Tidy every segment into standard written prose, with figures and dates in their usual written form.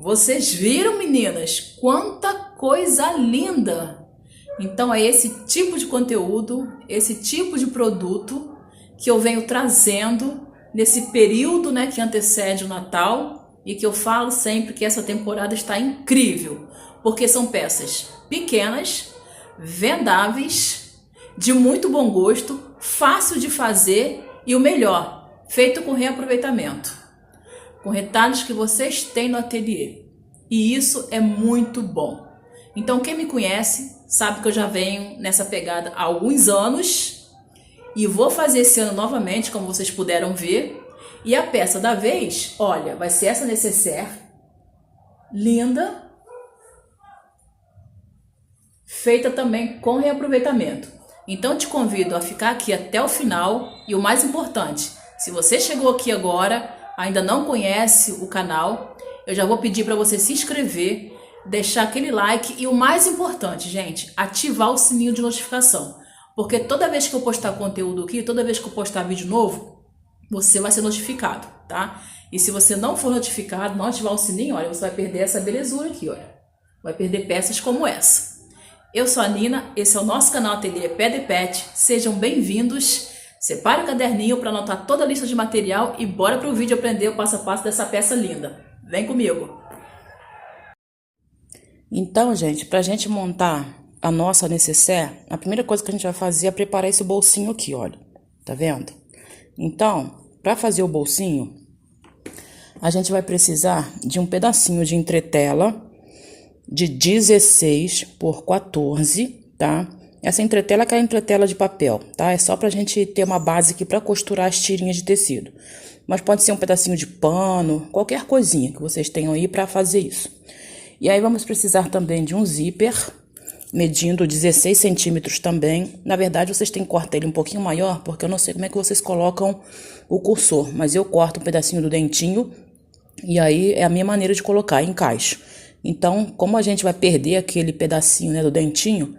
Vocês viram, meninas? Quanta coisa linda! Então é esse tipo de conteúdo, esse tipo de produto que eu venho trazendo nesse período, né, que antecede o Natal, e que eu falo sempre que essa temporada está incrível, porque são peças pequenas, vendáveis, de muito bom gosto, fácil de fazer e o melhor, feito com reaproveitamento, com retalhos que vocês têm no ateliê. E isso é muito bom. Então quem me conhece sabe que eu já venho nessa pegada há alguns anos e vou fazer esse ano novamente, como vocês puderam ver. E a peça da vez, olha, vai ser essa nécessaire, linda, feita também com reaproveitamento. Então te convido a ficar aqui até o final e o mais importante, se você chegou aqui agora, ainda não conhece o canal, eu já vou pedir para você se inscrever, deixar aquele like e o mais importante, gente, ativar o sininho de notificação. Porque toda vez que eu postar conteúdo aqui, toda vez que eu postar vídeo novo, você vai ser notificado, tá? E se você não for notificado, não ativar o sininho, olha, você vai perder essa belezura aqui, olha. Vai perder peças como essa. Eu sou a Nina, esse é o nosso canal Ateliê Pé de Pet. Sejam bem-vindos. Separe o caderninho para anotar toda a lista de material e bora pro vídeo aprender o passo a passo dessa peça linda. Vem comigo! Então, gente, pra gente montar a nossa nécessaire, a primeira coisa que a gente vai fazer é preparar esse bolsinho aqui, olha. Tá vendo? Então, para fazer o bolsinho, a gente vai precisar de um pedacinho de entretela de 16 por 14, tá? Essa entretela é aquela entretela de papel, tá? É só pra gente ter uma base aqui pra costurar as tirinhas de tecido. Mas pode ser um pedacinho de pano, qualquer coisinha que vocês tenham aí pra fazer isso. E aí vamos precisar também de um zíper, medindo 16 centímetros também. Na verdade, vocês têm que cortar ele um pouquinho maior, porque eu não sei como é que vocês colocam o cursor. Mas eu corto um pedacinho do dentinho, e aí é a minha maneira de colocar, encaixo. Então, como a gente vai perder aquele pedacinho, né, do dentinho,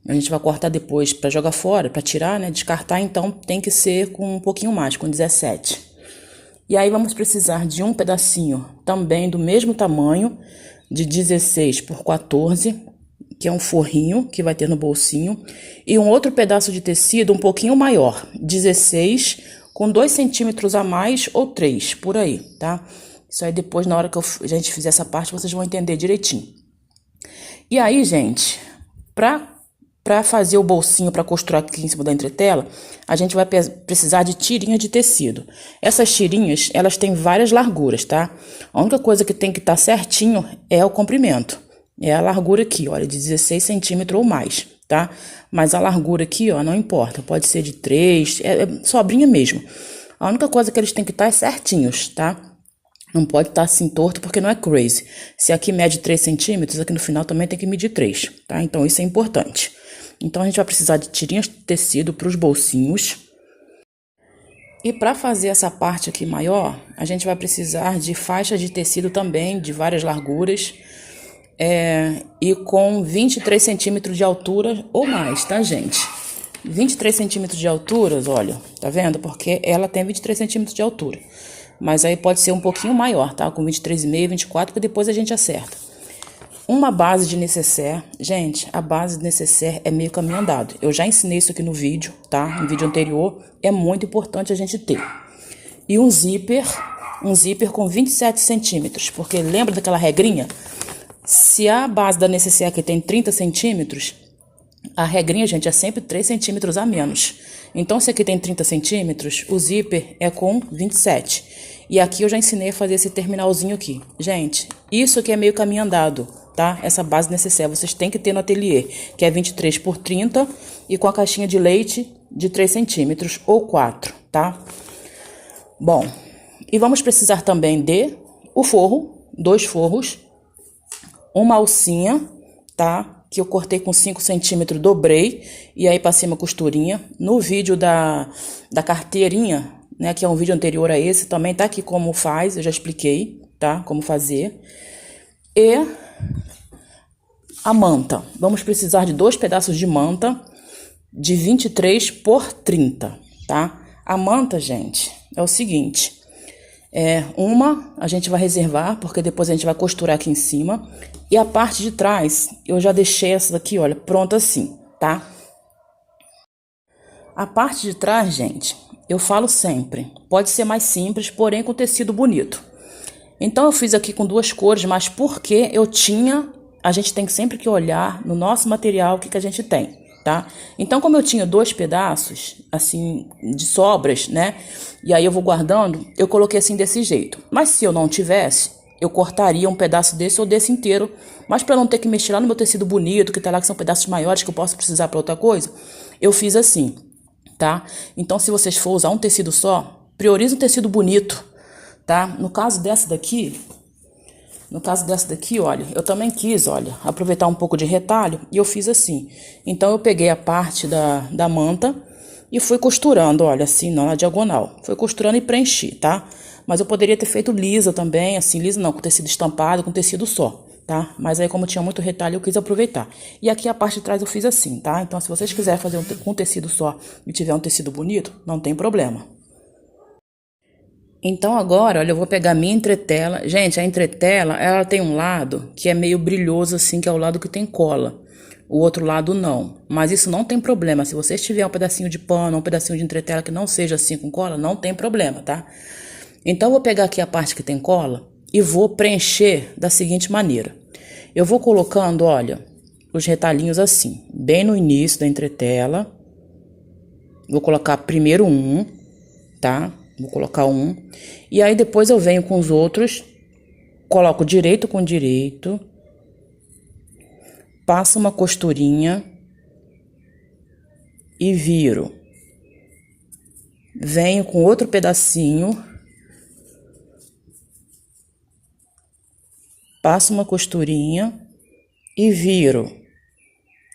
a gente vai cortar depois para jogar fora, para tirar, né, descartar, então tem que ser com um pouquinho mais, com 17. E aí vamos precisar de um pedacinho também do mesmo tamanho, de 16 por 14, que é um forrinho que vai ter no bolsinho, e um outro pedaço de tecido um pouquinho maior, 16, com 2 centímetros a mais ou 3, por aí, tá? Isso aí depois, na hora que a gente fizer essa parte, vocês vão entender direitinho. E aí, gente, pra fazer o bolsinho, pra costurar aqui em cima da entretela, a gente vai precisar de tirinha de tecido. Essas tirinhas, elas têm várias larguras, tá? A única coisa que tem que estar certinho é o comprimento. É a largura aqui, olha, de 16 centímetros ou mais, tá? Mas a largura aqui, ó, não importa. Pode ser de 3, é sobrinha mesmo. A única coisa que eles têm que estar é certinhos, tá? Não pode estar assim torto, porque não é crazy. Se aqui mede 3 centímetros, aqui no final também tem que medir 3, tá? Então isso é importante. Então a gente vai precisar de tirinhas de tecido para os bolsinhos. E para fazer essa parte aqui maior, a gente vai precisar de faixa de tecido também, de várias larguras. E com 23 centímetros de altura ou mais, tá, gente? 23 centímetros de altura, olha, tá vendo? Porque ela tem 23 centímetros de altura. Mas aí pode ser um pouquinho maior, tá? Com 23,5, 24, que depois a gente acerta. Uma base de nécessaire. Gente, a base de nécessaire é meio caminho andado. Eu já ensinei isso aqui no vídeo, tá? No vídeo anterior. É muito importante a gente ter. E um zíper com 27 centímetros. Porque lembra daquela regrinha? Se a base da nécessaire aqui tem 30 centímetros, a regrinha, gente, é sempre 3 centímetros a menos. Então, se aqui tem 30 centímetros, o zíper é com 27. E aqui eu já ensinei a fazer esse terminalzinho aqui. Gente, isso aqui é meio caminho andado, tá? Essa base necessária vocês têm que ter no ateliê, que é 23 por 30 e com a caixinha de leite de 3 centímetros ou 4, tá? Bom, e vamos precisar também de o forro, 2 forros, uma alcinha, tá? Que eu cortei com 5 centímetros, dobrei, e aí passei uma costurinha. No vídeo da carteirinha, né, que é um vídeo anterior a esse, também tá aqui como faz, eu já expliquei, tá, como fazer. E a manta. Vamos precisar de 2 pedaços de manta, de 23 por 30, tá? A manta, gente, é o seguinte, Uma a gente vai reservar, porque depois a gente vai costurar aqui em cima. E a parte de trás, eu já deixei essa daqui, olha, pronta assim, tá? A parte de trás, gente, eu falo sempre, pode ser mais simples, porém com tecido bonito. Então eu fiz aqui com duas cores, mas porque a gente tem sempre que olhar no nosso material o que a gente tem, tá? Então como eu tinha 2 pedaços, assim, de sobras, né? E aí eu vou guardando, eu coloquei assim desse jeito. Mas se eu não tivesse, eu cortaria um pedaço desse ou desse inteiro. Mas para não ter que mexer lá no meu tecido bonito, que tá lá que são pedaços maiores que eu posso precisar para outra coisa, eu fiz assim, tá? Então se vocês for usar um tecido só, priorize um tecido bonito, tá? No caso dessa daqui, olha, eu também quis, olha, aproveitar um pouco de retalho e eu fiz assim. Então eu peguei a parte da manta e fui costurando, olha, assim, na diagonal. Fui costurando e preenchi, tá? Mas eu poderia ter feito lisa também, assim, lisa não, com tecido estampado, com tecido só, tá? Mas aí como tinha muito retalho, eu quis aproveitar. E aqui a parte de trás eu fiz assim, tá? Então se vocês quiserem fazer com tecido só e tiver um tecido bonito, não tem problema. Então agora, olha, eu vou pegar a minha entretela. Gente, a entretela, ela tem um lado que é meio brilhoso assim, que é o lado que tem cola. O outro lado não. Mas isso não tem problema. Se vocês tiverem um pedacinho de pano, um pedacinho de entretela que não seja assim com cola, não tem problema, tá? Então eu vou pegar aqui a parte que tem cola e vou preencher da seguinte maneira. Eu vou colocando, olha, os retalhinhos assim, bem no início da entretela. Vou colocar primeiro um, tá? Vou colocar um. E aí depois eu venho com os outros. Coloco direito com direito. Passo uma costurinha. E viro. Venho com outro pedacinho. Passo uma costurinha. E viro.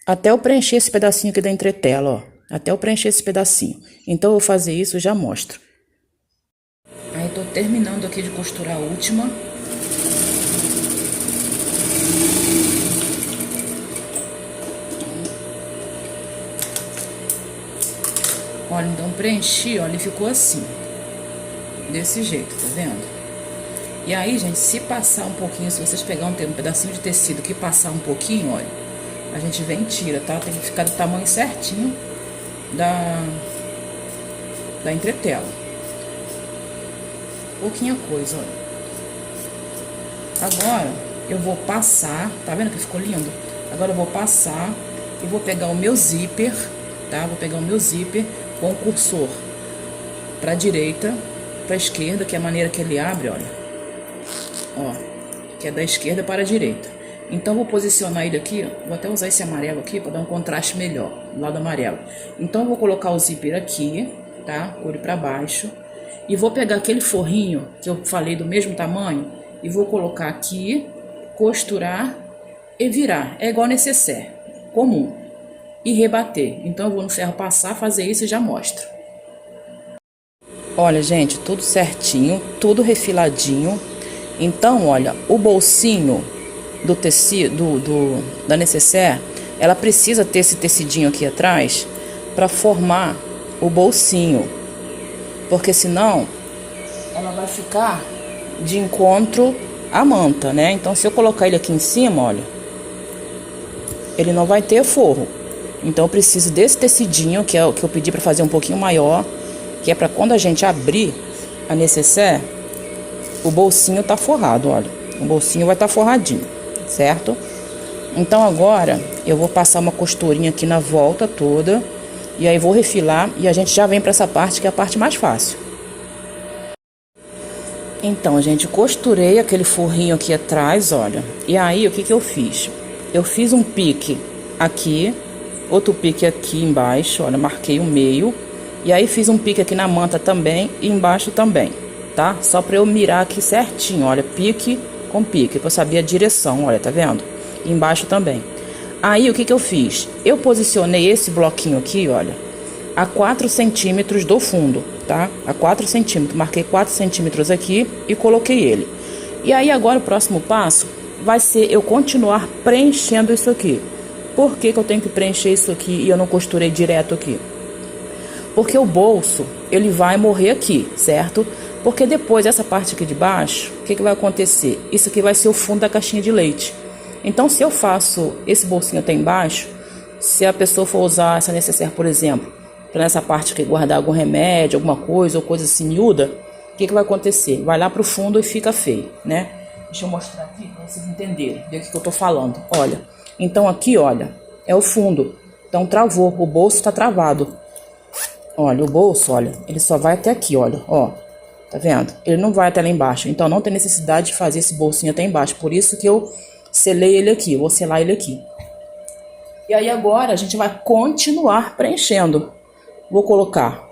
Até eu preencher esse pedacinho aqui da entretela, ó. Até eu preencher esse pedacinho. Então eu vou fazer isso e já mostro. Aí tô terminando aqui de costurar a última. Olha, então preenchi, olha, e ficou assim. Desse jeito, tá vendo? E aí, gente, se passar um pouquinho, se vocês pegarem um pedacinho de tecido que passar um pouquinho, olha, a gente vem e tira, tá? Tem que ficar do tamanho certinho da entretela. Pouquinha coisa, olha. Agora eu vou passar, tá vendo que ficou lindo? Agora eu vou passar e vou pegar o meu zíper, tá? Vou pegar o meu zíper com o cursor pra direita, pra esquerda, que é a maneira que ele abre, olha. Ó, que é da esquerda para a direita. Então vou posicionar ele aqui, vou até usar esse amarelo aqui para dar um contraste melhor, do lado amarelo. Então eu vou colocar o zíper aqui, tá? Cor pra baixo. E vou pegar aquele forrinho que eu falei do mesmo tamanho e vou colocar aqui, costurar e virar. É igual necessaire, comum. E rebater. Então eu vou no ferro passar, fazer isso e já mostro. Olha, gente, tudo certinho, tudo refiladinho. Então, olha, o bolsinho do tecido, da necessaire, ela precisa ter esse tecidinho aqui atrás para formar o bolsinho. Porque senão ela vai ficar de encontro à manta, né? Então se eu colocar ele aqui em cima, olha, ele não vai ter forro. Então eu preciso desse tecidinho, que é o que eu pedi para fazer um pouquinho maior, que é para quando a gente abrir a necessaire, o bolsinho tá forrado, olha. O bolsinho vai estar forradinho, certo? Então agora eu vou passar uma costurinha aqui na volta toda. E aí vou refilar e a gente já vem para essa parte que é a parte mais fácil. Então, gente, costurei aquele forrinho aqui atrás, olha. E aí, o que eu fiz? Eu fiz um pique aqui, outro pique aqui embaixo, olha, marquei o meio. E aí fiz um pique aqui na manta também e embaixo também, tá? Só para eu mirar aqui certinho, olha, pique com pique, para eu saber a direção, olha, tá vendo? E embaixo também. Aí, o que eu fiz? Eu posicionei esse bloquinho aqui, olha, a 4 centímetros do fundo, tá? A 4 centímetros. Marquei 4 centímetros aqui e coloquei ele. E aí, agora, o próximo passo vai ser eu continuar preenchendo isso aqui. Por que eu tenho que preencher isso aqui e eu não costurei direto aqui? Porque o bolso, ele vai morrer aqui, certo? Porque depois, essa parte aqui de baixo, o que vai acontecer? Isso aqui vai ser o fundo da caixinha de leite. Então, se eu faço esse bolsinho até embaixo, se a pessoa for usar essa necessaire, por exemplo, para nessa parte aqui guardar algum remédio, alguma coisa, ou coisa assim miúda, o que vai acontecer? Vai lá pro fundo e fica feio, né? Deixa eu mostrar aqui para vocês entenderem, ver o que eu tô falando. Olha, então aqui, olha, é o fundo. Então travou, o bolso tá travado. Olha, o bolso, olha, ele só vai até aqui, olha, ó. Tá vendo? Ele não vai até lá embaixo. Então não tem necessidade de fazer esse bolsinho até embaixo. Por isso que eu selei ele aqui, vou selar ele aqui. E aí agora a gente vai continuar preenchendo. Vou colocar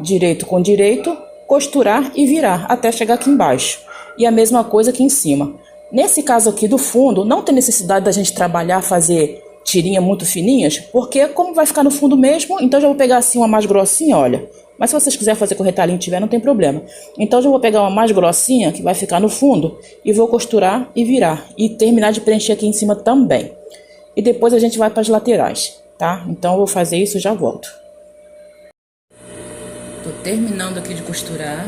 direito com direito, costurar e virar até chegar aqui embaixo. E a mesma coisa aqui em cima. Nesse caso aqui do fundo, não tem necessidade da gente trabalhar, fazer tirinhas muito fininhas, porque como vai ficar no fundo mesmo, então já vou pegar assim uma mais grossinha, olha. Mas se vocês quiserem fazer com retalhinho tiver, não tem problema. Então já vou pegar uma mais grossinha, que vai ficar no fundo, e vou costurar e virar. E terminar de preencher aqui em cima também. E depois a gente vai para as laterais, tá? Então eu vou fazer isso e já volto. Tô terminando aqui de costurar.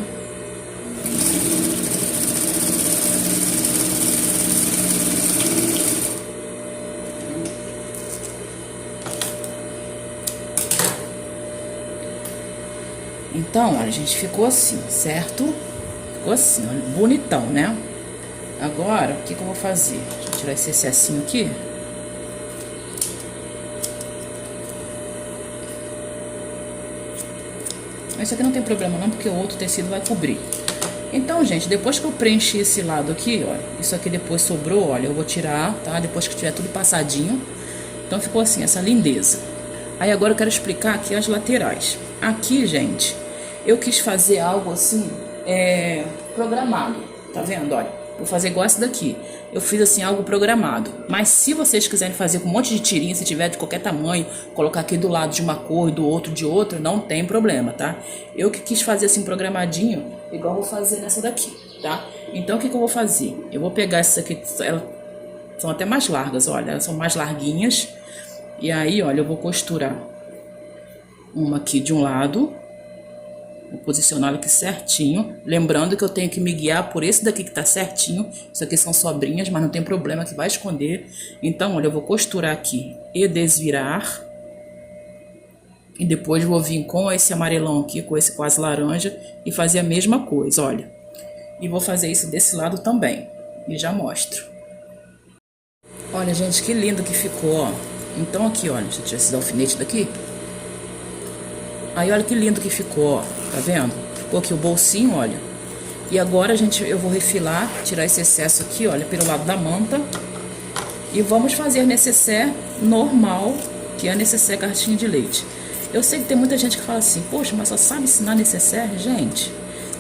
Então, olha, gente, ficou assim, certo? Ficou assim, olha, bonitão, né? Agora, o que eu vou fazer? Deixa eu tirar esse excessinho aqui. Isso aqui não tem problema não, porque o outro tecido vai cobrir. Então, gente, depois que eu preenchi esse lado aqui, olha, isso aqui depois sobrou, olha, eu vou tirar, tá? Depois que tiver tudo passadinho. Então, ficou assim, essa lindeza. Aí agora eu quero explicar aqui as laterais. Aqui, gente, eu quis fazer algo assim, programado, tá vendo? Olha, vou fazer igual essa daqui. Eu fiz assim, algo programado. Mas se vocês quiserem fazer com um monte de tirinha, se tiver de qualquer tamanho, colocar aqui do lado de uma cor e do outro de outra, não tem problema, tá? Eu que quis fazer assim, programadinho, igual eu vou fazer nessa daqui, tá? Então, o que eu vou fazer? Eu vou pegar essas aqui, elas são até mais largas, olha, elas são mais larguinhas. E aí, olha, eu vou costurar uma aqui de um lado. Vou posicionar aqui certinho. Lembrando que eu tenho que me guiar por esse daqui que tá certinho. Isso aqui são sobrinhas, mas não tem problema, que vai esconder. Então, olha, eu vou costurar aqui e desvirar. E depois vou vir com esse amarelão aqui, com esse quase laranja, e fazer a mesma coisa, olha. E vou fazer isso desse lado também. E já mostro. Olha, gente, que lindo que ficou, ó. Então aqui, olha, deixa eu tirar esse alfinete daqui. Aí olha que lindo que ficou, ó. Tá vendo? Ficou aqui o bolsinho, olha. E agora, eu vou refilar, tirar esse excesso aqui, olha, pelo lado da manta. E vamos fazer necessaire normal, que é a necessaire cartinha de leite. Eu sei que tem muita gente que fala assim, poxa, mas só sabe ensinar necessaire? Gente,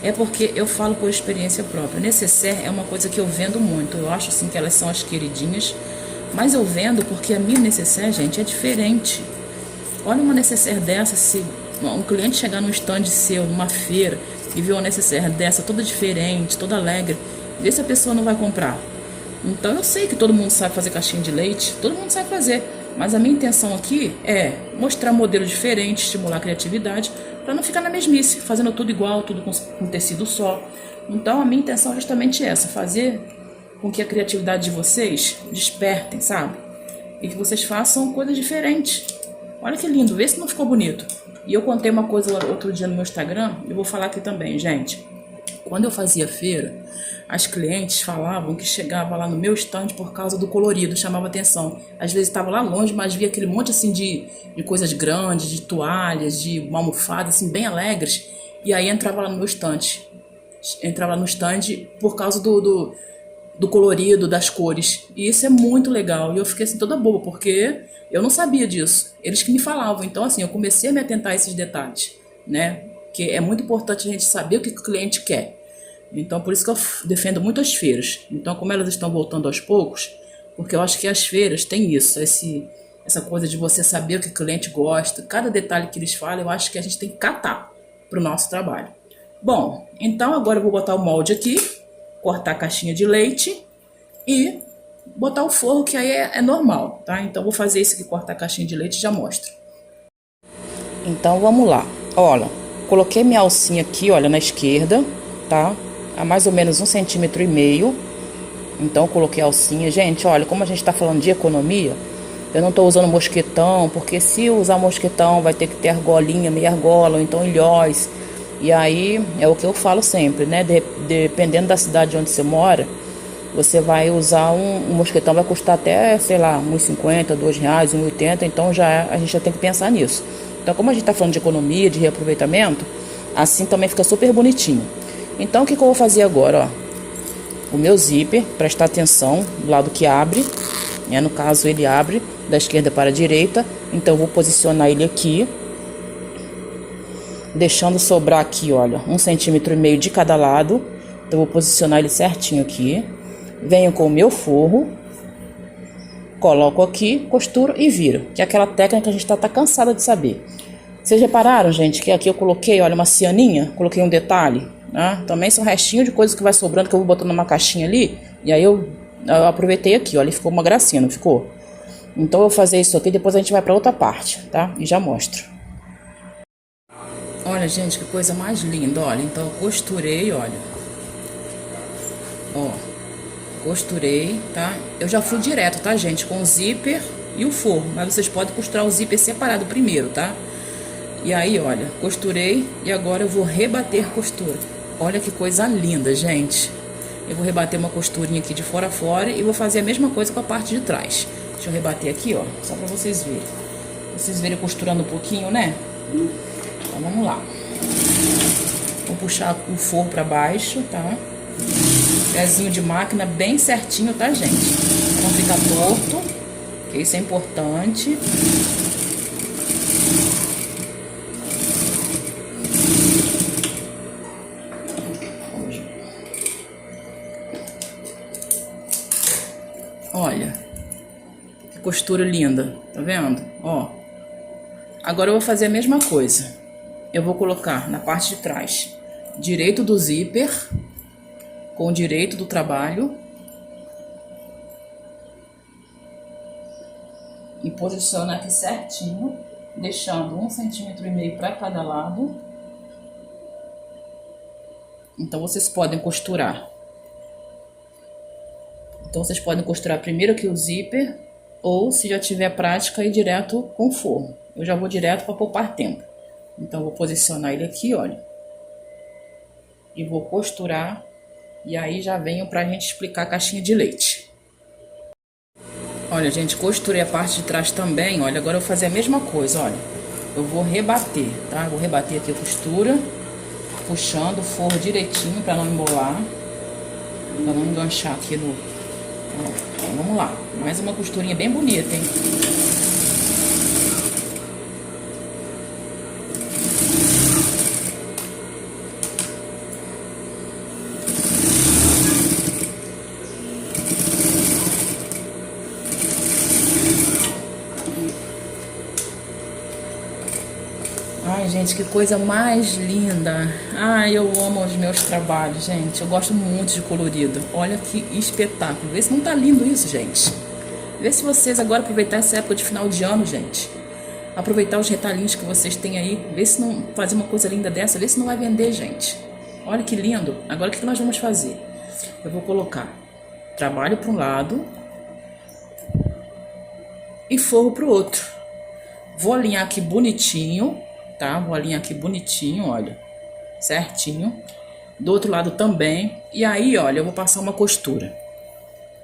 é porque eu falo por experiência própria. Necessaire é uma coisa que eu vendo muito. Eu acho assim que elas são as queridinhas. Mas eu vendo porque a minha necessaire, gente, é diferente. Olha uma necessaire dessa, se um cliente chegar num stand seu, numa feira, e ver uma necessaire dessa, toda diferente, toda alegre, vê se a pessoa não vai comprar. Então eu sei que todo mundo sabe fazer caixinha de leite, todo mundo sabe fazer. Mas a minha intenção aqui é mostrar modelo diferente, estimular a criatividade, para não ficar na mesmice, fazendo tudo igual, tudo com tecido só. Então a minha intenção é justamente essa, fazer com que a criatividade de vocês despertem, sabe? E que vocês façam coisas diferentes. Olha que lindo, vê se não ficou bonito. E eu contei uma coisa outro dia no meu Instagram, e vou falar aqui também, gente. Quando eu fazia feira, as clientes falavam que chegava lá no meu stand por causa do colorido, chamava atenção. Às vezes estava lá longe, mas via aquele monte assim de coisas grandes, de toalhas, de almofadas, assim, bem alegres. E aí entrava lá no meu stand. Entrava lá no stand por causa do colorido, das cores. E isso é muito legal. E eu fiquei assim toda boba, porque eu não sabia disso. Eles que me falavam. Então, assim, eu comecei a me atentar a esses detalhes, né? Que é muito importante a gente saber o que o cliente quer. Então, por isso que eu defendo muito as feiras. Então, como elas estão voltando aos poucos, porque eu acho que as feiras têm isso, essa coisa de você saber o que o cliente gosta, cada detalhe que eles falam, eu acho que a gente tem que catar para o nosso trabalho. Bom, então agora eu vou botar o molde aqui, cortar a caixinha de leite e botar o forro, que aí é normal, tá? Então, vou fazer isso aqui, cortar a caixinha de leite e já mostro. Então, vamos lá. Olha, coloquei minha alcinha aqui, olha, na esquerda. tá? A mais ou menos 1,5 centímetros. Então, eu coloquei a alcinha. Gente, olha, como a gente tá falando de economia, eu não tô usando mosquetão, porque se usar mosquetão vai ter que ter argolinha, meia argola, ou então ilhóis. E aí, é o que eu falo sempre, né? Dependendo da cidade onde você mora, você vai usar um mosquetão, vai custar até, sei lá, R$1,50, R$2, R$1,80. Então, a gente já tem que pensar nisso. Então, como a gente tá falando de economia, de reaproveitamento, assim também fica super bonitinho. Então, o que eu vou fazer agora, ó? O meu zíper, prestar atenção do lado que abre, né? No caso ele abre da esquerda para a direita, então eu vou posicionar ele aqui, deixando sobrar aqui, olha, 1,5 centímetros de cada lado. Então eu vou posicionar ele certinho aqui, venho com o meu forro, coloco aqui, costuro e viro, que é aquela técnica que a gente tá cansada de saber. Vocês repararam, gente, que aqui eu coloquei, olha, uma cianinha, coloquei um detalhe, né? Também são restinhos de coisas que vai sobrando, que eu vou botando numa caixinha ali, e aí eu aproveitei aqui, olha, ficou uma gracinha, não ficou? Então eu vou fazer isso aqui, depois a gente vai pra outra parte, tá? E já mostro. Olha, gente, que coisa mais linda, olha, então eu costurei, olha. Ó, costurei, tá? Eu já fui direto, tá, gente? Com o zíper e o forro, mas vocês podem costurar o zíper separado primeiro, tá? E aí, olha, costurei e agora eu vou rebater costura. Olha que coisa linda, gente. Eu vou rebater uma costurinha aqui de fora a fora e vou fazer a mesma coisa com a parte de trás. Deixa eu rebater aqui, ó, só pra vocês verem. Vocês verem costurando um pouquinho, né? Então, vamos lá. Vou puxar o forro pra baixo, tá? Pezinho de máquina bem certinho, tá, gente? Pra não ficar torto, porque isso é importante. Olha, que costura linda, tá vendo? Ó, agora eu vou fazer a mesma coisa. Eu vou colocar na parte de trás, direito do zíper com o direito do trabalho e posicionar aqui certinho, deixando 1,5 centímetros para cada lado. Então vocês podem costurar. Então vocês podem costurar primeiro aqui o zíper, ou se já tiver prática, ir direto com o forro. Eu já vou direto para poupar tempo. Então vou posicionar ele aqui, olha. E vou costurar. E aí já venho pra gente explicar a caixinha de leite. Olha, gente, costurei a parte de trás também, olha. Agora eu vou fazer a mesma coisa, olha. Eu vou rebater, tá? Vou rebater aqui a costura, puxando o forro direitinho pra não embolar. Pra não enganchar aqui no... Então, vamos lá. Mais uma costurinha bem bonita, hein? Ai, gente, que coisa mais linda. Ai, eu amo os meus trabalhos, gente. Eu gosto muito de colorido. Olha que espetáculo. Vê se não tá lindo isso, gente. Vê se vocês agora aproveitar essa época de final de ano, gente. Aproveitar os retalhinhos que vocês têm aí. Vê se não fazer uma coisa linda dessa. Vê se não vai vender, gente. Olha que lindo. Agora o que nós vamos fazer? Eu vou colocar trabalho para um lado e forro para o outro. Vou alinhar aqui bonitinho, tá? Vou alinhar aqui bonitinho, olha, certinho. Do outro lado também. E aí, olha, eu vou passar uma costura.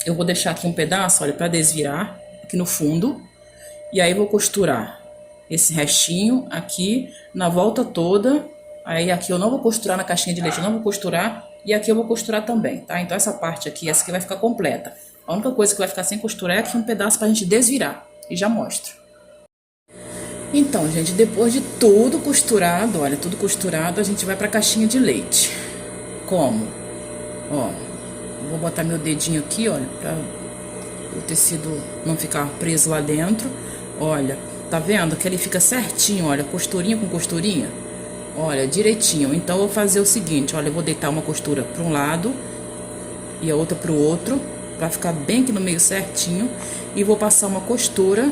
Eu vou deixar aqui um pedaço, olha, para desvirar aqui no fundo. E aí vou costurar esse restinho aqui na volta toda. Aí aqui eu não vou costurar na caixinha de leite, eu não vou costurar. E aqui eu vou costurar também, tá? Então essa parte aqui, essa aqui vai ficar completa. A única coisa que vai ficar sem costurar é aqui um pedaço pra gente desvirar. E já mostro. Então, gente, depois de tudo costurado, olha, tudo costurado, a gente vai pra caixinha de leite. Como? Ó, vou botar meu dedinho aqui, olha, pra o tecido não ficar preso lá dentro. Olha, tá vendo que ele fica certinho, olha, costurinha com costurinha. Olha, direitinho. Então, eu vou fazer o seguinte, olha, eu vou deitar uma costura para um lado e a outra pro outro, pra ficar bem aqui no meio certinho. E vou passar uma costura,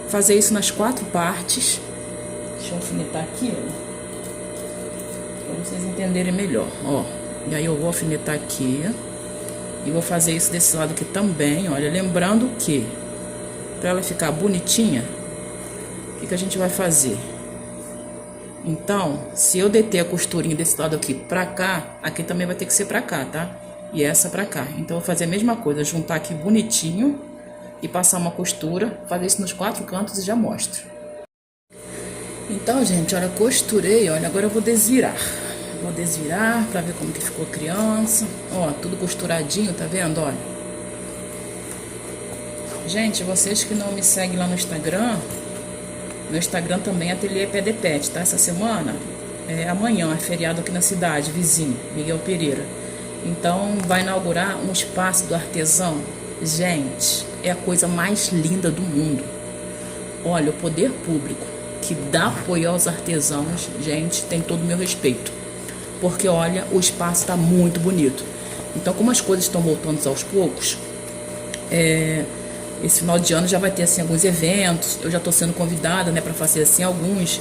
fazer isso nas 4 partes. Deixa eu alfinetar aqui, ó, pra vocês entenderem melhor, ó. E aí eu vou alfinetar aqui. E vou fazer isso desse lado aqui também, olha. Lembrando que, pra ela ficar bonitinha, o que a gente vai fazer? Então, se eu deter a costurinha desse lado aqui pra cá, aqui também vai ter que ser pra cá, tá? E essa pra cá. Então, eu vou fazer a mesma coisa, juntar aqui bonitinho e passar uma costura, fazer isso nos 4 cantos e já mostro. Então, gente, olha, costurei, olha, agora eu vou desvirar. Vou desvirar pra ver como que ficou a criança. Ó, tudo costuradinho, tá vendo? Olha. Gente, vocês que não me seguem lá no Instagram, meu Instagram também é Ateliê Pé de Pet, tá? Essa semana, amanhã, é feriado aqui na cidade, vizinho, Miguel Pereira. Então, vai inaugurar um espaço do artesão. Gente, é a coisa mais linda do mundo. Olha, o poder público que dá apoio aos artesãos, gente, tem todo o meu respeito. Porque, olha, o espaço tá muito bonito. Então, como as coisas estão voltando aos poucos, esse final de ano já vai ter assim alguns eventos. Eu já estou sendo convidada, né, para fazer assim alguns.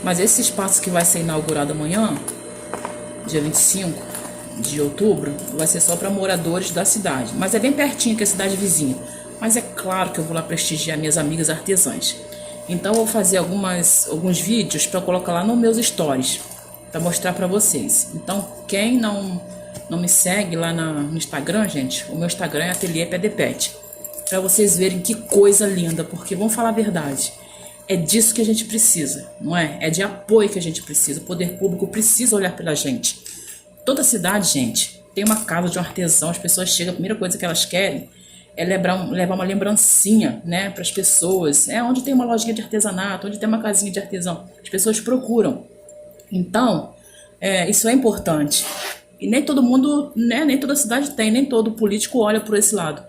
Mas esse espaço que vai ser inaugurado amanhã, dia 25 de outubro, vai ser só para moradores da cidade. Mas é bem pertinho, que é a cidade vizinha. Mas é claro que eu vou lá prestigiar minhas amigas artesãs. Então eu vou fazer alguns vídeos para colocar lá nos meus stories, para mostrar para vocês. Então quem não me segue lá no Instagram, gente, o meu Instagram é Ateliê Pé de Pet. Para vocês verem que coisa linda, porque vamos falar a verdade, é disso que a gente precisa, não é? É de apoio que a gente precisa, o poder público precisa olhar pela gente. Toda cidade, gente, tem uma casa de um artesão, as pessoas chegam, a primeira coisa que elas querem é levar uma lembrancinha, né, para as pessoas. É onde tem uma lojinha de artesanato, onde tem uma casinha de artesão, as pessoas procuram. Então, isso é importante. E nem todo mundo, né, nem toda cidade tem, nem todo político olha por esse lado.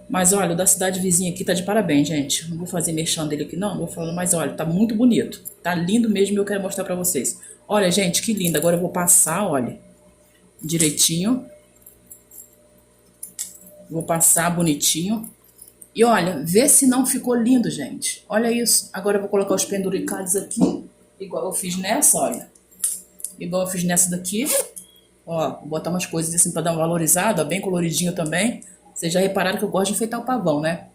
Mas olha, o da cidade vizinha aqui tá de parabéns, gente. Não vou fazer merchan dele aqui não, vou falando, mas olha, tá muito bonito. Tá lindo mesmo e eu quero mostrar pra vocês. Olha, gente, que lindo. Agora eu vou passar, olha, direitinho. Vou passar bonitinho. E olha, vê se não ficou lindo, gente. Olha isso. Agora eu vou colocar os penduricalhos aqui, igual eu fiz nessa, olha. Igual eu fiz nessa daqui. Ó, vou botar umas coisas assim pra dar uma valorizada, bem coloridinho também. Vocês já repararam que eu gosto de enfeitar o pavão, né?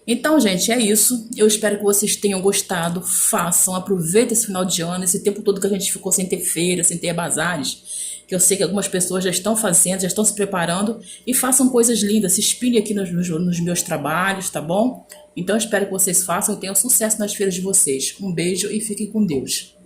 Então, gente, é isso. Eu espero que vocês tenham gostado. Façam, aproveitem esse final de ano, esse tempo todo que a gente ficou sem ter feira, sem ter bazares. Que eu sei que algumas pessoas já estão fazendo, já estão se preparando. E façam coisas lindas, se inspirem aqui nos meus trabalhos, tá bom? Então, eu espero que vocês façam e tenham sucesso nas feiras de vocês. Um beijo e fiquem com Deus.